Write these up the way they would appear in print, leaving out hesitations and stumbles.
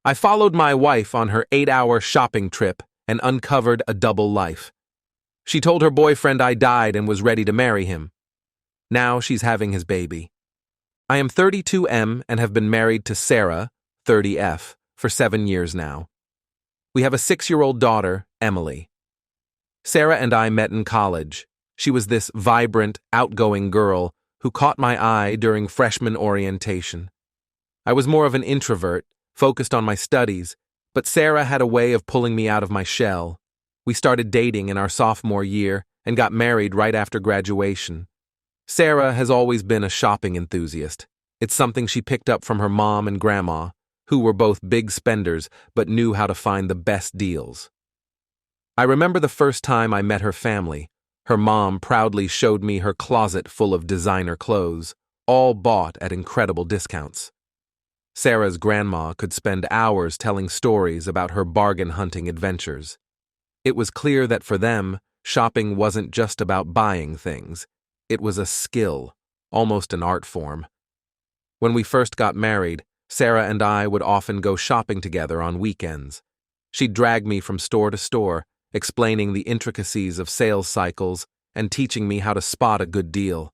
I followed my wife on her 8-hour shopping trip and uncovered a double life. She told her boyfriend I died and was ready to marry him. Now she's having his baby. I am 32M and have been married to Sarah, 30F, for 7 years now. We have a 6-year-old daughter, Emily. Sarah and I met in college. She was this vibrant, outgoing girl who caught my eye during freshman orientation. I was more of an introvert, focused on my studies, but Sarah had a way of pulling me out of my shell. We started dating in our sophomore year and got married right after graduation. Sarah has always been a shopping enthusiast. It's something she picked up from her mom and grandma, who were both big spenders but knew how to find the best deals. I remember the first time I met her family. Her mom proudly showed me her closet full of designer clothes, all bought at incredible discounts. Sarah's grandma could spend hours telling stories about her bargain hunting adventures. It was clear that for them, shopping wasn't just about buying things. It was a skill, almost an art form. When we first got married, Sarah and I would often go shopping together on weekends. She'd drag me from store to store, explaining the intricacies of sales cycles and teaching me how to spot a good deal.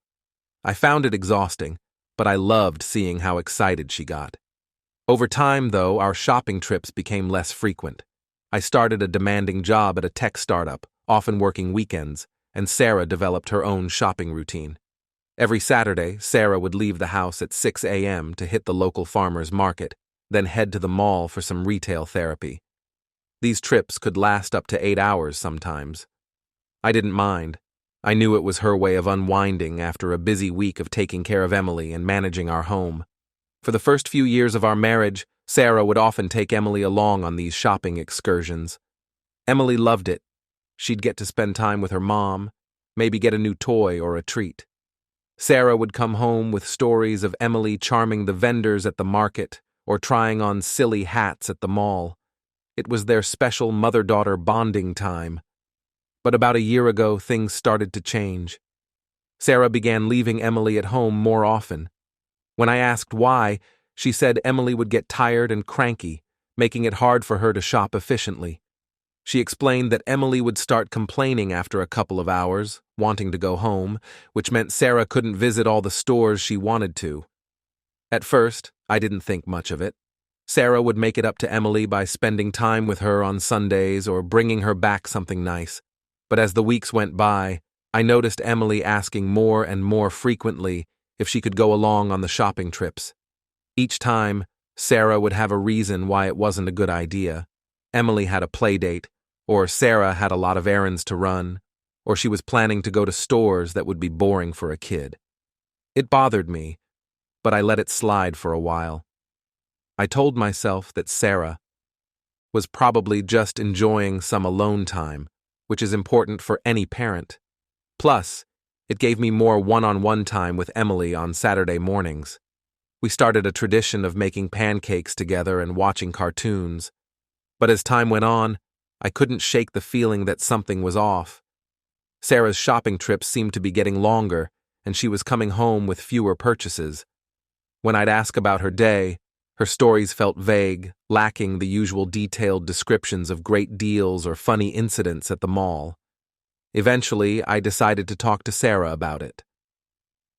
I found it exhausting, but I loved seeing how excited she got. Over time, though, our shopping trips became less frequent. I started a demanding job at a tech startup, often working weekends, and Sarah developed her own shopping routine. Every Saturday, Sarah would leave the house at 6 a.m. to hit the local farmer's market, then head to the mall for some retail therapy. These trips could last up to 8 hours sometimes. I didn't mind. I knew it was her way of unwinding after a busy week of taking care of Emily and managing our home. For the first few years of our marriage, Sarah would often take Emily along on these shopping excursions. Emily loved it. She'd get to spend time with her mom, maybe get a new toy or a treat. Sarah would come home with stories of Emily charming the vendors at the market or trying on silly hats at the mall. It was their special mother-daughter bonding time. But about a year ago, things started to change. Sarah began leaving Emily at home more often. When I asked why, she said Emily would get tired and cranky, making it hard for her to shop efficiently. She explained that Emily would start complaining after a couple of hours, wanting to go home, which meant Sarah couldn't visit all the stores she wanted to. At first, I didn't think much of it. Sarah would make it up to Emily by spending time with her on Sundays or bringing her back something nice. But as the weeks went by, I noticed Emily asking more and more frequently if she could go along on the shopping trips. Each time, Sarah would have a reason why it wasn't a good idea. Emily had a play date, or Sarah had a lot of errands to run, or she was planning to go to stores that would be boring for a kid. It bothered me, but I let it slide for a while. I told myself that Sarah was probably just enjoying some alone time, which is important for any parent. Plus, it gave me more one-on-one time with Emily on Saturday mornings. We started a tradition of making pancakes together and watching cartoons. But as time went on, I couldn't shake the feeling that something was off. Sarah's shopping trips seemed to be getting longer, and she was coming home with fewer purchases. When I'd ask about her day, her stories felt vague, lacking the usual detailed descriptions of great deals or funny incidents at the mall. Eventually, I decided to talk to Sarah about it.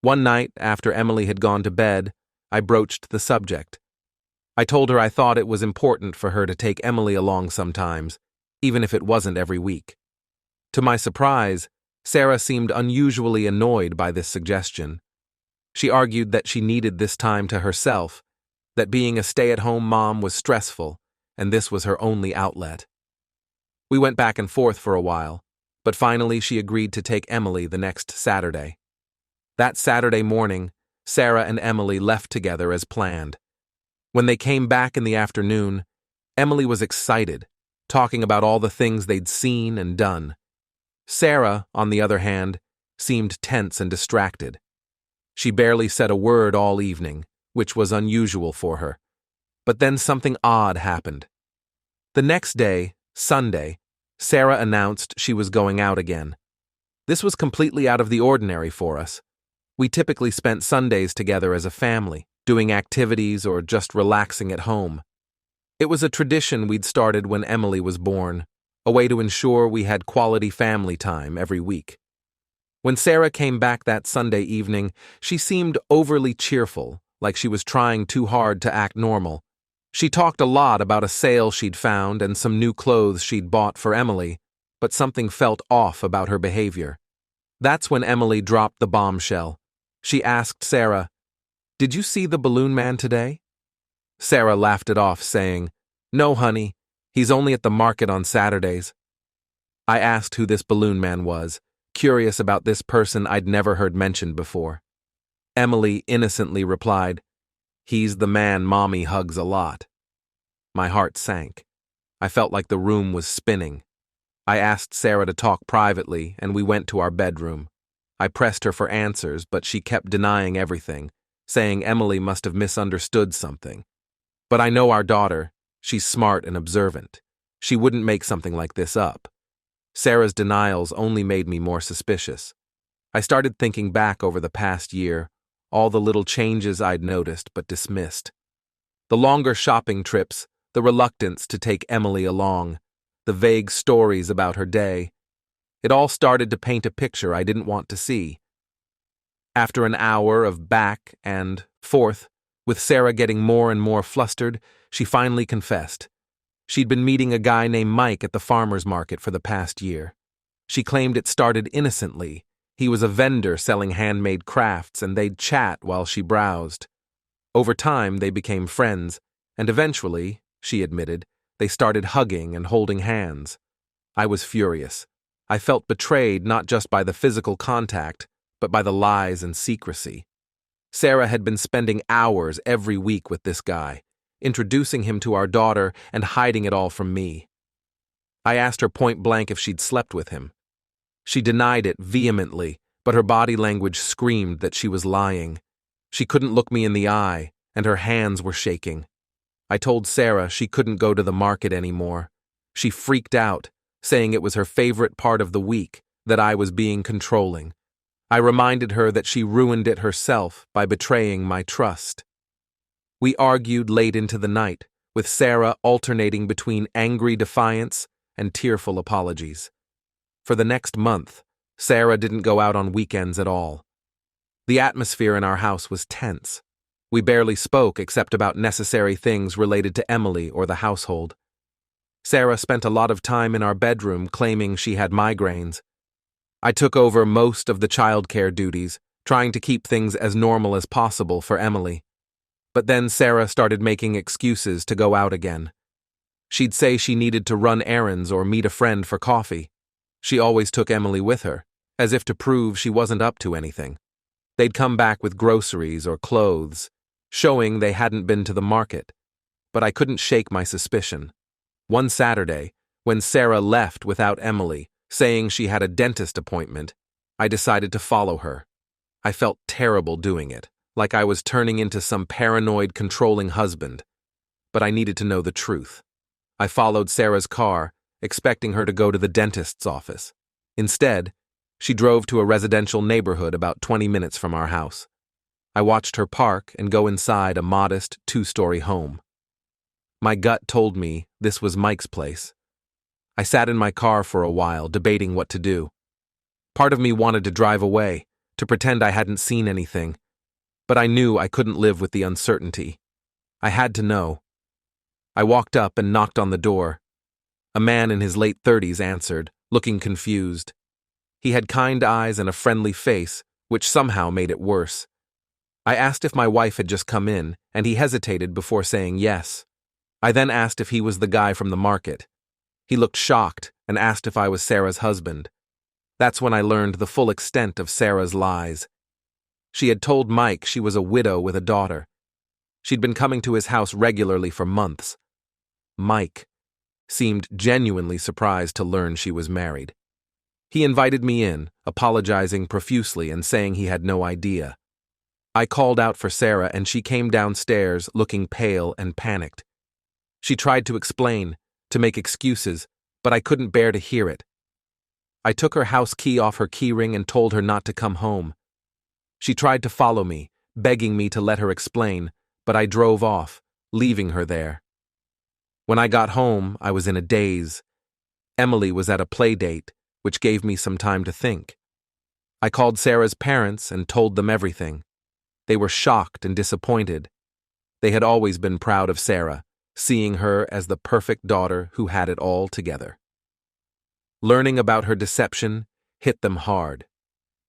One night, after Emily had gone to bed, I broached the subject. I told her I thought it was important for her to take Emily along sometimes, even if it wasn't every week. To my surprise, Sarah seemed unusually annoyed by this suggestion. She argued that she needed this time to herself, that being a stay-at-home mom was stressful, and this was her only outlet. We went back and forth for a while, but finally she agreed to take Emily the next Saturday. That Saturday morning, Sarah and Emily left together as planned. When they came back in the afternoon, Emily was excited, talking about all the things they'd seen and done. Sarah, on the other hand, seemed tense and distracted. She barely said a word all evening, which was unusual for her. But then something odd happened. The next day, Sunday, Sarah announced she was going out again. This was completely out of the ordinary for us. We typically spent Sundays together as a family, doing activities or just relaxing at home. It was a tradition we'd started when Emily was born, a way to ensure we had quality family time every week. When Sarah came back that Sunday evening, she seemed overly cheerful, like she was trying too hard to act normal. She talked a lot about a sale she'd found and some new clothes she'd bought for Emily, but something felt off about her behavior. That's when Emily dropped the bombshell. She asked Sarah, "Did you see the balloon man today?" Sarah laughed it off, saying, "No, honey, he's only at the market on Saturdays." I asked who this balloon man was, curious about this person I'd never heard mentioned before. Emily innocently replied, "He's the man Mommy hugs a lot." My heart sank. I felt like the room was spinning. I asked Sarah to talk privately, and we went to our bedroom. I pressed her for answers, but she kept denying everything, saying Emily must have misunderstood something. But I know our daughter. She's smart and observant. She wouldn't make something like this up. Sarah's denials only made me more suspicious. I started thinking back over the past year, all the little changes I'd noticed but dismissed. The longer shopping trips, the reluctance to take Emily along, the vague stories about her day. It all started to paint a picture I didn't want to see. After an hour of back and forth, with Sarah getting more and more flustered, she finally confessed. She'd been meeting a guy named Mike at the farmer's market for the past year. She claimed it started innocently. He was a vendor selling handmade crafts, and they'd chat while she browsed. Over time, they became friends, and eventually, she admitted, they started hugging and holding hands. I was furious. I felt betrayed not just by the physical contact, but by the lies and secrecy. Sarah had been spending hours every week with this guy, introducing him to our daughter and hiding it all from me. I asked her point blank if she'd slept with him. She denied it vehemently, but her body language screamed that she was lying. She couldn't look me in the eye, and her hands were shaking. I told Sarah she couldn't go to the market anymore. She freaked out, saying it was her favorite part of the week, that I was being controlling. I reminded her that she ruined it herself by betraying my trust. We argued late into the night, with Sarah alternating between angry defiance and tearful apologies. For the next month, Sarah didn't go out on weekends at all. The atmosphere in our house was tense. We barely spoke except about necessary things related to Emily or the household. Sarah spent a lot of time in our bedroom claiming she had migraines. I took over most of the childcare duties, trying to keep things as normal as possible for Emily. But then Sarah started making excuses to go out again. She'd say she needed to run errands or meet a friend for coffee. She always took Emily with her, as if to prove she wasn't up to anything. They'd come back with groceries or clothes, showing they hadn't been to the market. But I couldn't shake my suspicion. One Saturday, when Sarah left without Emily, saying she had a dentist appointment, I decided to follow her. I felt terrible doing it, like I was turning into some paranoid, controlling husband. But I needed to know the truth. I followed Sarah's car, expecting her to go to the dentist's office. Instead, she drove to a residential neighborhood about 20 minutes from our house. I watched her park and go inside a modest 2-story home. My gut told me this was Mike's place. I sat in my car for a while, debating what to do. Part of me wanted to drive away, to pretend I hadn't seen anything. But I knew I couldn't live with the uncertainty. I had to know. I walked up and knocked on the door. A man in his late 30s answered, looking confused. He had kind eyes and a friendly face, which somehow made it worse. I asked if my wife had just come in, and he hesitated before saying yes. I then asked if he was the guy from the market. He looked shocked and asked if I was Sarah's husband. That's when I learned the full extent of Sarah's lies. She had told Mike she was a widow with a daughter. She'd been coming to his house regularly for months. Mike seemed genuinely surprised to learn she was married. He invited me in, apologizing profusely and saying he had no idea. I called out for Sarah and she came downstairs looking pale and panicked. She tried to explain, to make excuses, but I couldn't bear to hear it. I took her house key off her keyring and told her not to come home. She tried to follow me, begging me to let her explain, but I drove off, leaving her there. When I got home, I was in a daze. Emily was at a play date, which gave me some time to think. I called Sarah's parents and told them everything. They were shocked and disappointed. They had always been proud of Sarah, seeing her as the perfect daughter who had it all together. Learning about her deception hit them hard.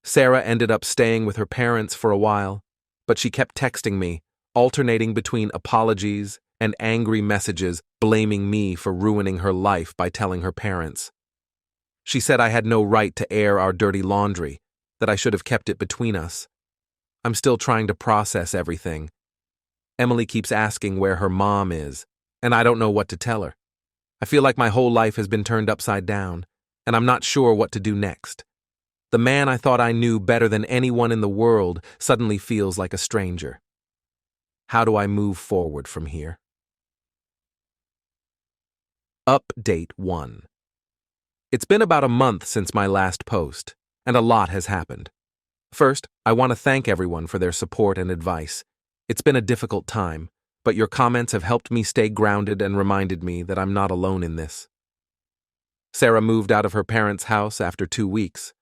Sarah ended up staying with her parents for a while, but she kept texting me, alternating between apologies and angry messages blaming me for ruining her life by telling her parents. She said I had no right to air our dirty laundry, that I should have kept it between us. I'm still trying to process everything. Emily keeps asking where her mom is, and I don't know what to tell her. I feel like my whole life has been turned upside down, and I'm not sure what to do next. The man I thought I knew better than anyone in the world suddenly feels like a stranger. How do I move forward from here? Update 1. It's been about a month since my last post, and a lot has happened. First, I want to thank everyone for their support and advice. It's been a difficult time, but your comments have helped me stay grounded and reminded me that I'm not alone in this. Sarah moved out of her parents' house after 2 weeks.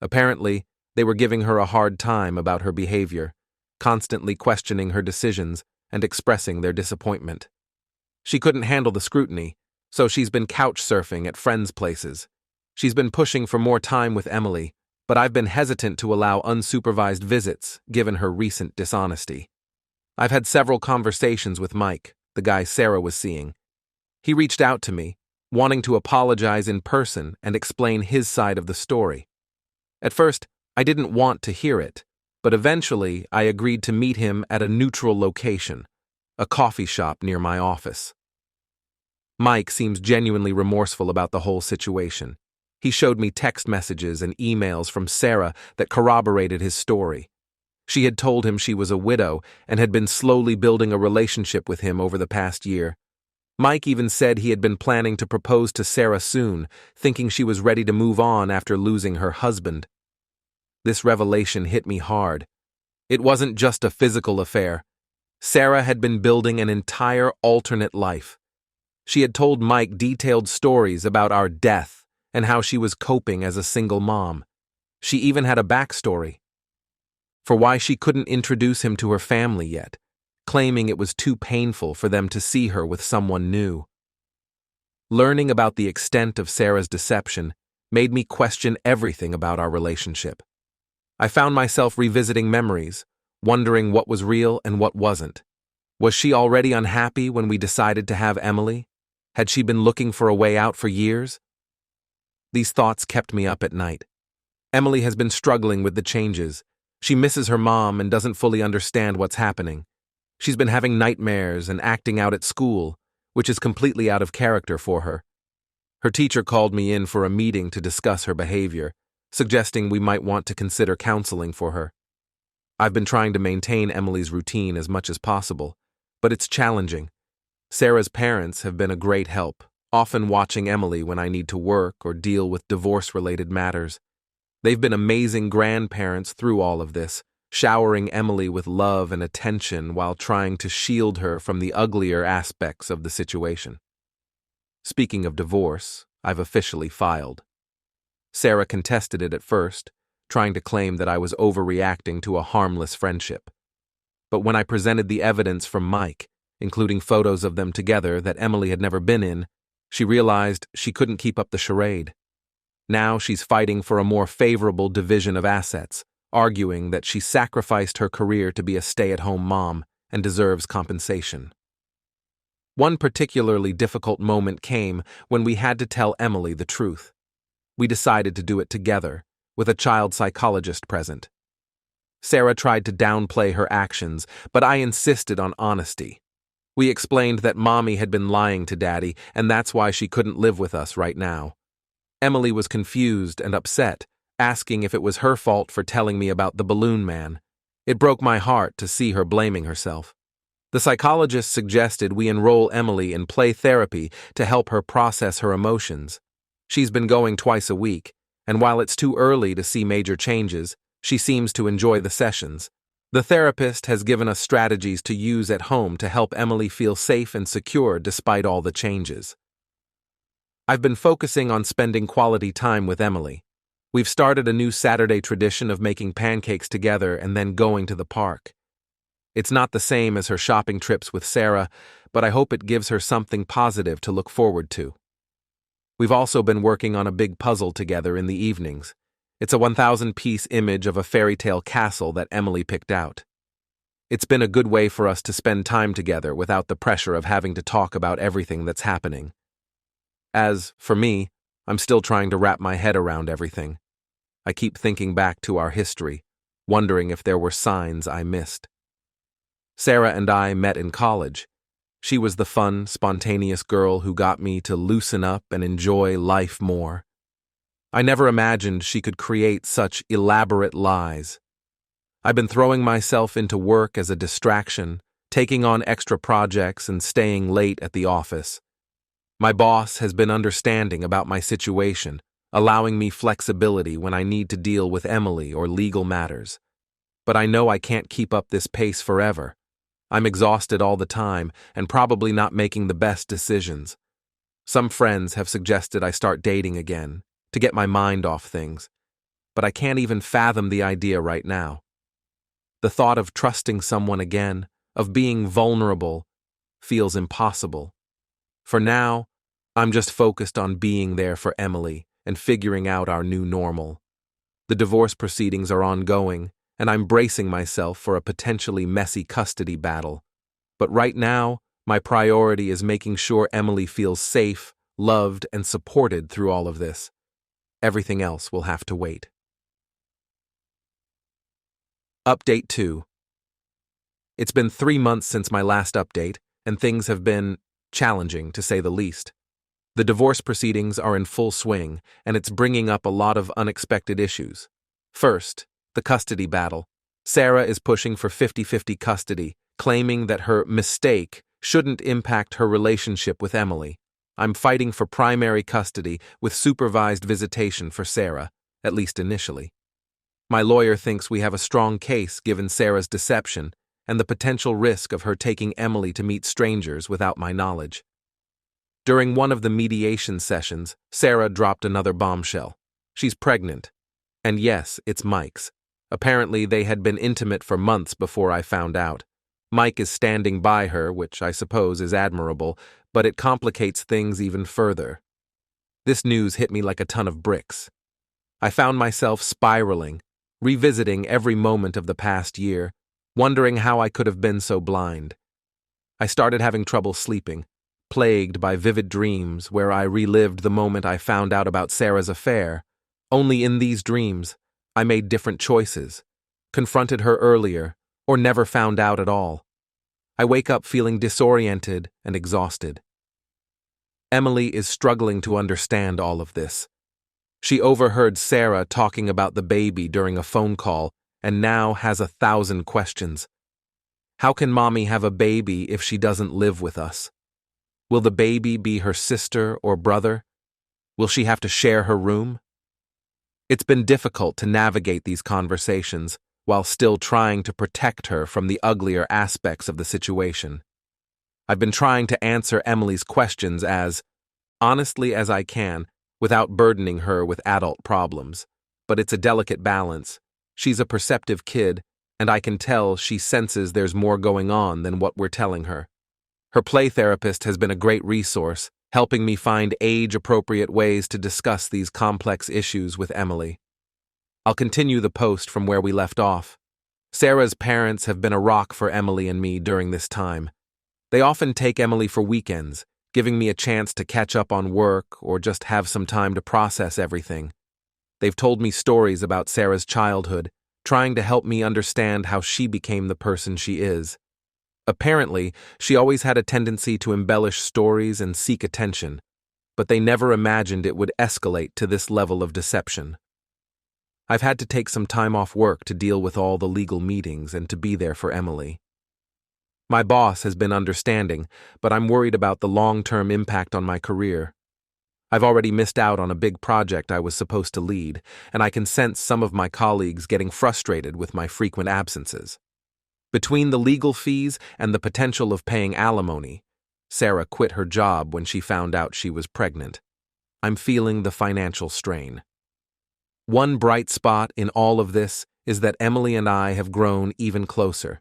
Apparently, they were giving her a hard time about her behavior, constantly questioning her decisions and expressing their disappointment. She couldn't handle the scrutiny, so she's been couch surfing at friends' places. She's been pushing for more time with Emily, but I've been hesitant to allow unsupervised visits given her recent dishonesty. I've had several conversations with Mike, the guy Sarah was seeing. He reached out to me, wanting to apologize in person and explain his side of the story. At first, I didn't want to hear it, but eventually I agreed to meet him at a neutral location, a coffee shop near my office. Mike seems genuinely remorseful about the whole situation. He showed me text messages and emails from Sarah that corroborated his story. She had told him she was a widow and had been slowly building a relationship with him over the past year. Mike even said he had been planning to propose to Sarah soon, thinking she was ready to move on after losing her husband. This revelation hit me hard. It wasn't just a physical affair. Sarah had been building an entire alternate life. She had told Mike detailed stories about our death and how she was coping as a single mom. She even had a backstory for why she couldn't introduce him to her family yet, claiming it was too painful for them to see her with someone new. Learning about the extent of Sarah's deception made me question everything about our relationship. I found myself revisiting memories, wondering what was real and what wasn't. Was she already unhappy when we decided to have Emily? Had she been looking for a way out for years? These thoughts kept me up at night. Emily has been struggling with the changes. She misses her mom and doesn't fully understand what's happening. She's been having nightmares and acting out at school, which is completely out of character for her. Her teacher called me in for a meeting to discuss her behavior, suggesting we might want to consider counseling for her. I've been trying to maintain Emily's routine as much as possible, but it's challenging. Sarah's parents have been a great help, often watching Emily when I need to work or deal with divorce-related matters. They've been amazing grandparents through all of this, showering Emily with love and attention while trying to shield her from the uglier aspects of the situation. Speaking of divorce, I've officially filed. Sarah contested it at first, trying to claim that I was overreacting to a harmless friendship. But when I presented the evidence from Mike, including photos of them together that Emily had never been in, she realized she couldn't keep up the charade. Now she's fighting for a more favorable division of assets, arguing that she sacrificed her career to be a stay-at-home mom and deserves compensation. One particularly difficult moment came when we had to tell Emily the truth. We decided to do it together, with a child psychologist present. Sarah tried to downplay her actions, but I insisted on honesty. We explained that Mommy had been lying to Daddy, and that's why she couldn't live with us right now. Emily was confused and upset, asking if it was her fault for telling me about the balloon man. It broke my heart to see her blaming herself. The psychologist suggested we enroll Emily in play therapy to help her process her emotions. She's been going twice a week, and while it's too early to see major changes, she seems to enjoy the sessions. The therapist has given us strategies to use at home to help Emily feel safe and secure despite all the changes. I've been focusing on spending quality time with Emily. We've started a new Saturday tradition of making pancakes together and then going to the park. It's not the same as her shopping trips with Sarah, but I hope it gives her something positive to look forward to. We've also been working on a big puzzle together in the evenings. It's a 1,000-piece image of a fairy tale castle that Emily picked out. It's been a good way for us to spend time together without the pressure of having to talk about everything that's happening. As for me, I'm still trying to wrap my head around everything. I keep thinking back to our history, wondering if there were signs I missed. Sarah and I met in college. She was the fun, spontaneous girl who got me to loosen up and enjoy life more. I never imagined she could create such elaborate lies. I've been throwing myself into work as a distraction, taking on extra projects and staying late at the office. My boss has been understanding about my situation, allowing me flexibility when I need to deal with Emily or legal matters. But I know I can't keep up this pace forever. I'm exhausted all the time and probably not making the best decisions. Some friends have suggested I start dating again, to get my mind off things, but I can't even fathom the idea right now. The thought of trusting someone again, of being vulnerable, feels impossible. For now, I'm just focused on being there for Emily and figuring out our new normal. The divorce proceedings are ongoing, and I'm bracing myself for a potentially messy custody battle. But right now, my priority is making sure Emily feels safe, loved, and supported through all of this. Everything else will have to wait. Update 2. It's been 3 months since my last update, and things have been challenging, to say the least. The divorce proceedings are in full swing, and it's bringing up a lot of unexpected issues. First, the custody battle. Sarah is pushing for 50-50 custody, claiming that her mistake shouldn't impact her relationship with Emily. I'm fighting for primary custody with supervised visitation for Sarah, at least initially. My lawyer thinks we have a strong case given Sarah's deception and the potential risk of her taking Emily to meet strangers without my knowledge. During one of the mediation sessions, Sarah dropped another bombshell. She's pregnant. And yes, it's Mike's. Apparently, they had been intimate for months before I found out. Mike is standing by her, which I suppose is admirable, but it complicates things even further. This news hit me like a ton of bricks. I found myself spiraling, revisiting every moment of the past year, wondering how I could have been so blind. I started having trouble sleeping, plagued by vivid dreams where I relived the moment I found out about Sarah's affair. Only in these dreams, I made different choices, confronted her earlier, or never found out at all. I wake up feeling disoriented and exhausted. Emily is struggling to understand all of this. She overheard Sarah talking about the baby during a phone call and now has 1,000 questions. How can Mommy have a baby if she doesn't live with us? Will the baby be her sister or brother? Will she have to share her room? It's been difficult to navigate these conversations while still trying to protect her from the uglier aspects of the situation. I've been trying to answer Emily's questions as honestly as I can without burdening her with adult problems, but it's a delicate balance. She's a perceptive kid, and I can tell she senses there's more going on than what we're telling her. Her play therapist has been a great resource, helping me find age-appropriate ways to discuss these complex issues with Emily. I'll continue the post from where we left off. Sarah's parents have been a rock for Emily and me during this time. They often take Emily for weekends, giving me a chance to catch up on work or just have some time to process everything. They've told me stories about Sarah's childhood, trying to help me understand how she became the person she is. Apparently, she always had a tendency to embellish stories and seek attention, but they never imagined it would escalate to this level of deception. I've had to take some time off work to deal with all the legal meetings and to be there for Emily. My boss has been understanding, but I'm worried about the long-term impact on my career. I've already missed out on a big project I was supposed to lead, and I can sense some of my colleagues getting frustrated with my frequent absences. Between the legal fees and the potential of paying alimony, Sarah quit her job when she found out she was pregnant. I'm feeling the financial strain. One bright spot in all of this is that Emily and I have grown even closer.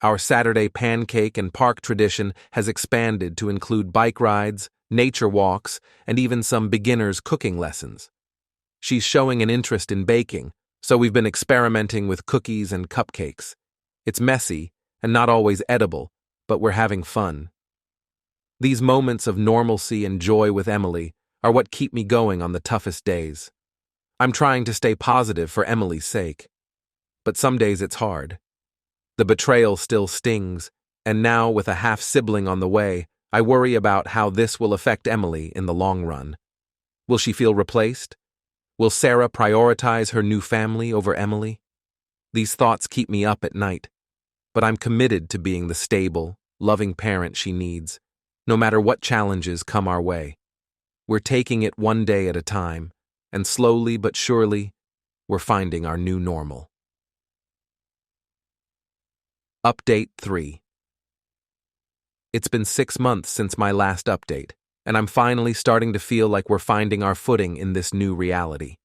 Our Saturday pancake and park tradition has expanded to include bike rides, nature walks, and even some beginners' cooking lessons. She's showing an interest in baking, so we've been experimenting with cookies and cupcakes. It's messy and not always edible, but we're having fun. These moments of normalcy and joy with Emily are what keep me going on the toughest days. I'm trying to stay positive for Emily's sake. But some days it's hard. The betrayal still stings, and now with a half-sibling on the way, I worry about how this will affect Emily in the long run. Will she feel replaced? Will Sarah prioritize her new family over Emily? These thoughts keep me up at night, but I'm committed to being the stable, loving parent she needs, no matter what challenges come our way. We're taking it one day at a time, and slowly but surely, we're finding our new normal. Update 3. It's been 6 months since my last update, and I'm finally starting to feel like we're finding our footing in this new reality.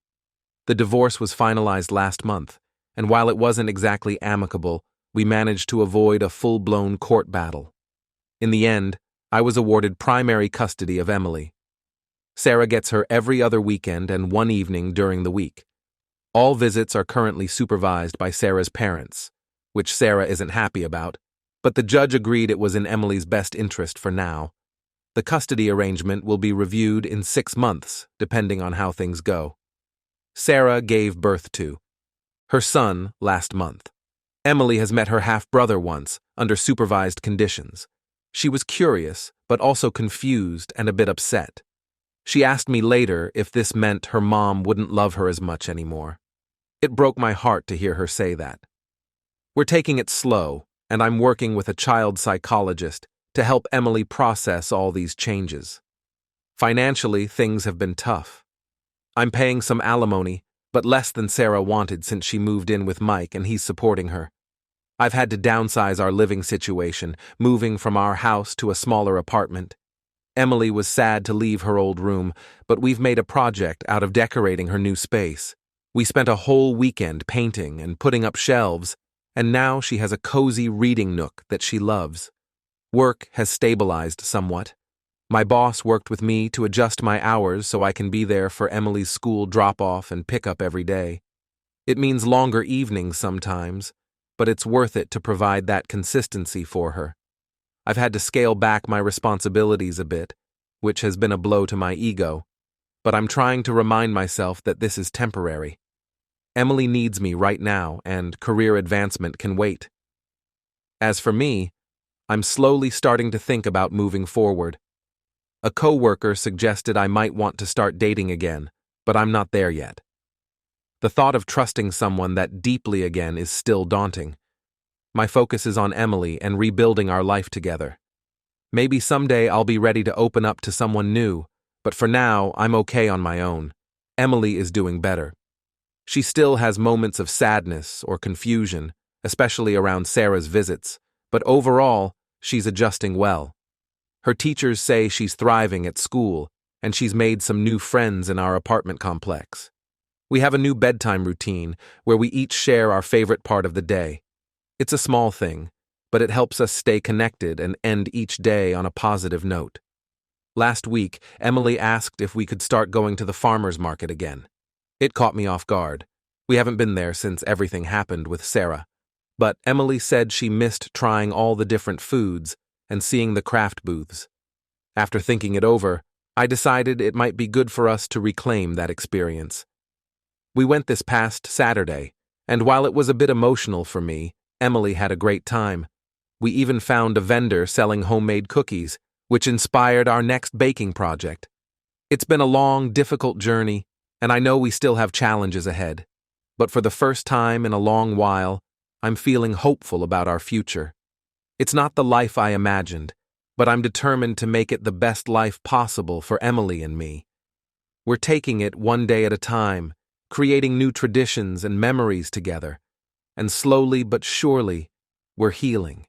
The divorce was finalized last month, and while it wasn't exactly amicable, we managed to avoid a full-blown court battle. In the end, I was awarded primary custody of Emily. Sarah gets her every other weekend and one evening during the week. All visits are currently supervised by Sarah's parents, which Sarah isn't happy about, but the judge agreed it was in Emily's best interest for now. The custody arrangement will be reviewed in 6 months, depending on how things go. Sarah gave birth to her son last month. Emily has met her half-brother once, under supervised conditions. She was curious, but also confused and a bit upset. She asked me later if this meant her mom wouldn't love her as much anymore. It broke my heart to hear her say that. We're taking it slow, and I'm working with a child psychologist to help Emily process all these changes. Financially, things have been tough. I'm paying some alimony, but less than Sarah wanted since she moved in with Mike and he's supporting her. I've had to downsize our living situation, moving from our house to a smaller apartment. Emily was sad to leave her old room, but we've made a project out of decorating her new space. We spent a whole weekend painting and putting up shelves, and now she has a cozy reading nook that she loves. Work has stabilized somewhat. My boss worked with me to adjust my hours so I can be there for Emily's school drop-off and pick-up every day. It means longer evenings sometimes, but it's worth it to provide that consistency for her. I've had to scale back my responsibilities a bit, which has been a blow to my ego, but I'm trying to remind myself that this is temporary. Emily needs me right now, and career advancement can wait. As for me, I'm slowly starting to think about moving forward. A coworker suggested I might want to start dating again, but I'm not there yet. The thought of trusting someone that deeply again is still daunting. My focus is on Emily and rebuilding our life together. Maybe someday I'll be ready to open up to someone new, but for now, I'm okay on my own. Emily is doing better. She still has moments of sadness or confusion, especially around Sarah's visits, but overall, she's adjusting well. Her teachers say she's thriving at school, and she's made some new friends in our apartment complex. We have a new bedtime routine where we each share our favorite part of the day. It's a small thing, but it helps us stay connected and end each day on a positive note. Last week, Emily asked if we could start going to the farmer's market again. It caught me off guard. We haven't been there since everything happened with Sarah. But Emily said she missed trying all the different foods and seeing the craft booths. After thinking it over, I decided it might be good for us to reclaim that experience. We went this past Saturday, and while it was a bit emotional for me, Emily had a great time. We even found a vendor selling homemade cookies, which inspired our next baking project. It's been a long, difficult journey, and I know we still have challenges ahead. But for the first time in a long while, I'm feeling hopeful about our future. It's not the life I imagined, but I'm determined to make it the best life possible for Emily and me. We're taking it one day at a time, creating new traditions and memories together, and slowly but surely, We're healing.